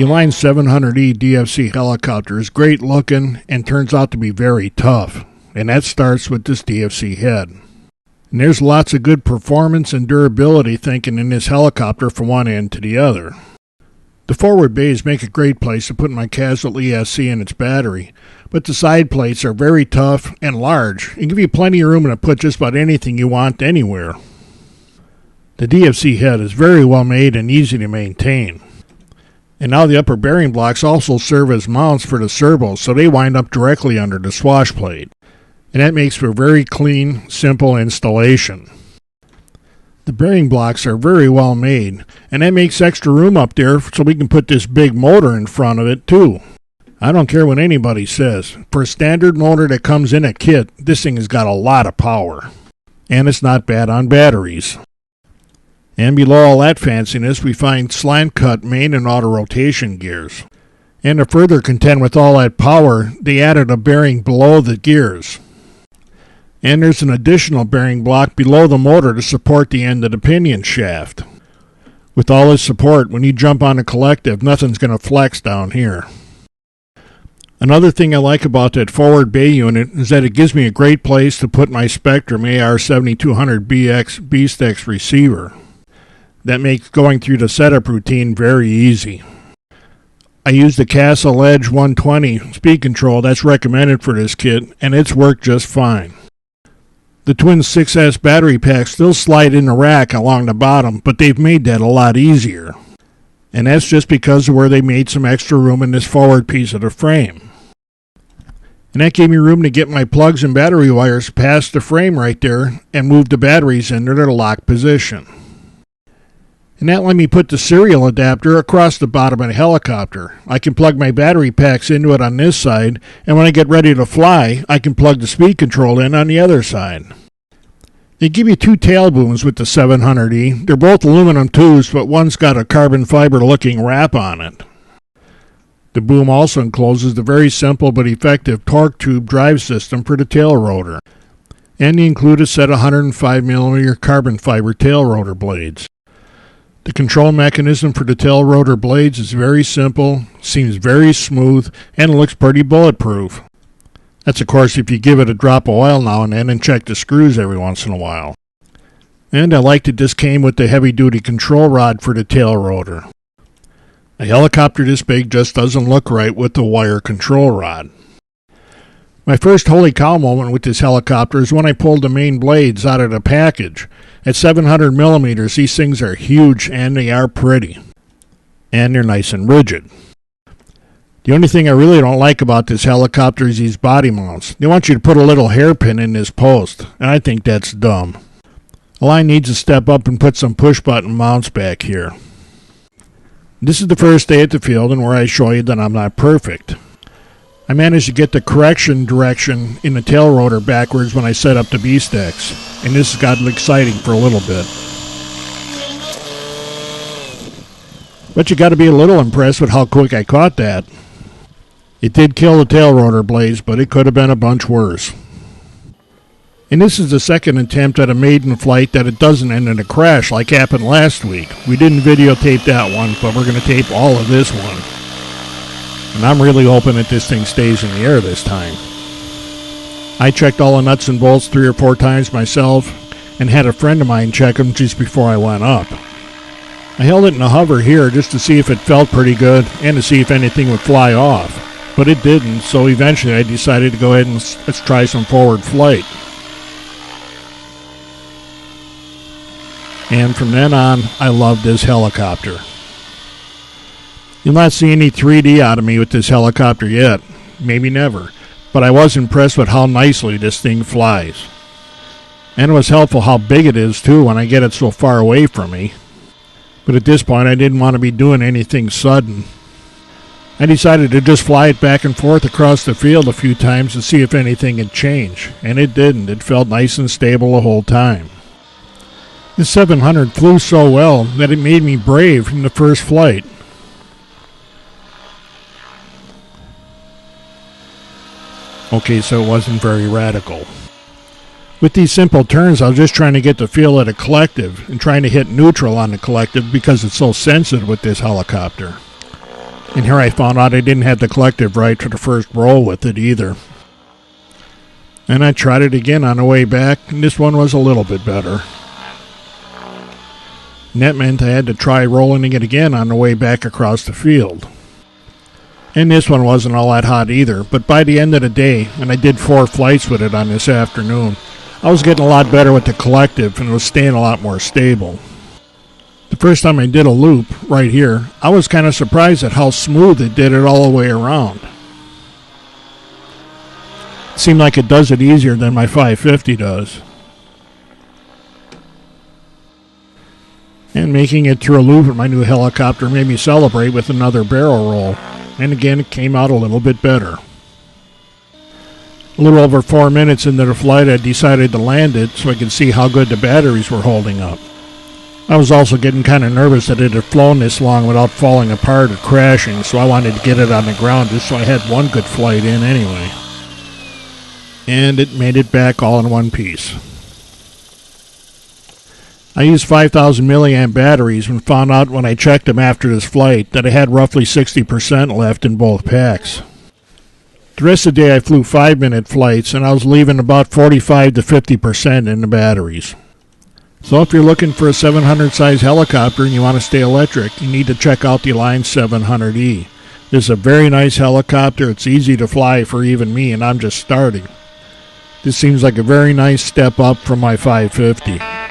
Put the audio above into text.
The Line 700E DFC helicopter is great looking and turns out to be very tough, and that starts with this DFC head. And there's lots of good performance and durability thinking in this helicopter from one end to the other. The forward bays make a great place to put my Casual ESC and its battery, but the side plates are very tough and large and give you plenty of room to put just about anything you want anywhere. The DFC head is very well made and easy to maintain. And now the upper bearing blocks also serve as mounts for the servos, so they wind up directly under the swash plate. And that makes for a very clean, simple installation. The bearing blocks are very well made, and that makes extra room up there so we can put this big motor in front of it too. I don't care what anybody says. For a standard motor that comes in a kit, this thing has got a lot of power. And it's not bad on batteries. And below all that fanciness, we find slant-cut main and auto-rotation gears. And to further contend with all that power, they added a bearing below the gears. And there's an additional bearing block below the motor to support the end of the pinion shaft. With all this support, when you jump on a collective, nothing's going to flex down here. Another thing I like about that forward bay unit is that it gives me a great place to put my Spectrum AR7200BX B-Stex receiver. That makes going through the setup routine very easy. I use the Castle Edge 120 speed control that's recommended for this kit, and it's worked just fine. The twin 6S battery packs still slide in the rack along the bottom, but they've made that a lot easier. And that's just because of where they made some extra room in this forward piece of the frame. And that gave me room to get my plugs and battery wires past the frame right there and move the batteries into their locked position. And that let me put the serial adapter across the bottom of the helicopter. I can plug my battery packs into it on this side, and when I get ready to fly, I can plug the speed control in on the other side. They give you two tail booms with the 700E. They're both aluminum tubes, but one's got a carbon fiber looking wrap on it. The boom also encloses the very simple but effective torque tube drive system for the tail rotor. And they include a set of 105mm carbon fiber tail rotor blades. The control mechanism for the tail rotor blades is very simple, seems very smooth, and looks pretty bulletproof. That's of course if you give it a drop of oil now and then and check the screws every once in a while. And I like that this came with the heavy-duty control rod for the tail rotor. A helicopter this big just doesn't look right with the wire control rod. My first holy cow moment with this helicopter is when I pulled the main blades out of the package. At 700mm, these things are huge and they are pretty. And they're nice and rigid. The only thing I really don't like about this helicopter is these body mounts. They want you to put a little hairpin in this post, and I think that's dumb. The line needs to step up and put some push-button mounts back here. This is the first day at the field and where I show you that I'm not perfect. I managed to get the correction direction in the tail rotor backwards when I set up the B-Stex, and this has gotten exciting for a little bit. But you got to be a little impressed with how quick I caught that. It did kill the tail rotor blades, but it could have been a bunch worse. And this is the second attempt at a maiden flight that it doesn't end in a crash like happened last week. We didn't videotape that one, but we're going to tape all of this one. And I'm really hoping that this thing stays in the air this time. I checked all the nuts and bolts 3 or 4 times myself and had a friend of mine check them just before I went up. I held it in a hover here just to see if it felt pretty good and to see if anything would fly off. But it didn't, so eventually I decided to go ahead and let's try some forward flight. And from then on, I loved this helicopter. You'll not see any 3D out of me with this helicopter yet. Maybe never. But I was impressed with how nicely this thing flies. And it was helpful how big it is, too, when I get it so far away from me. But at this point, I didn't want to be doing anything sudden. I decided to just fly it back and forth across the field a few times to see if anything had changed. And it didn't. It felt nice and stable the whole time. This 700 flew so well that it made me brave in the first flight. Okay, so it wasn't very radical. With these simple turns, I was just trying to get the feel of the collective and trying to hit neutral on the collective because it's so sensitive with this helicopter. And here I found out I didn't have the collective right for the first roll with it either. And I tried it again on the way back, and this one was a little bit better. And that meant I had to try rolling it again on the way back across the field. And this one wasn't all that hot either, but by the end of the day, and I did 4 flights with it on this afternoon, I was getting a lot better with the collective and it was staying a lot more stable. The first time I did a loop, right here, I was kind of surprised at how smooth it did it all the way around. It seemed like it does it easier than my 550 does. And making it through a loop with my new helicopter made me celebrate with another barrel roll. And again, it came out a little bit better. A little over 4 minutes into the flight, I decided to land it so I could see how good the batteries were holding up. I was also getting kind of nervous that it had flown this long without falling apart or crashing, so I wanted to get it on the ground just so I had one good flight in anyway. And it made it back all in one piece. I used 5,000 milliamp batteries and found out when I checked them after this flight that I had roughly 60% left in both packs. The rest of the day I flew 5-minute flights and I was leaving about 45 to 50% in the batteries. So if you're looking for a 700 size helicopter and you want to stay electric, you need to check out the Align 700E. This is a very nice helicopter. It's easy to fly for even me, and I'm just starting. This seems like a very nice step up from my 550.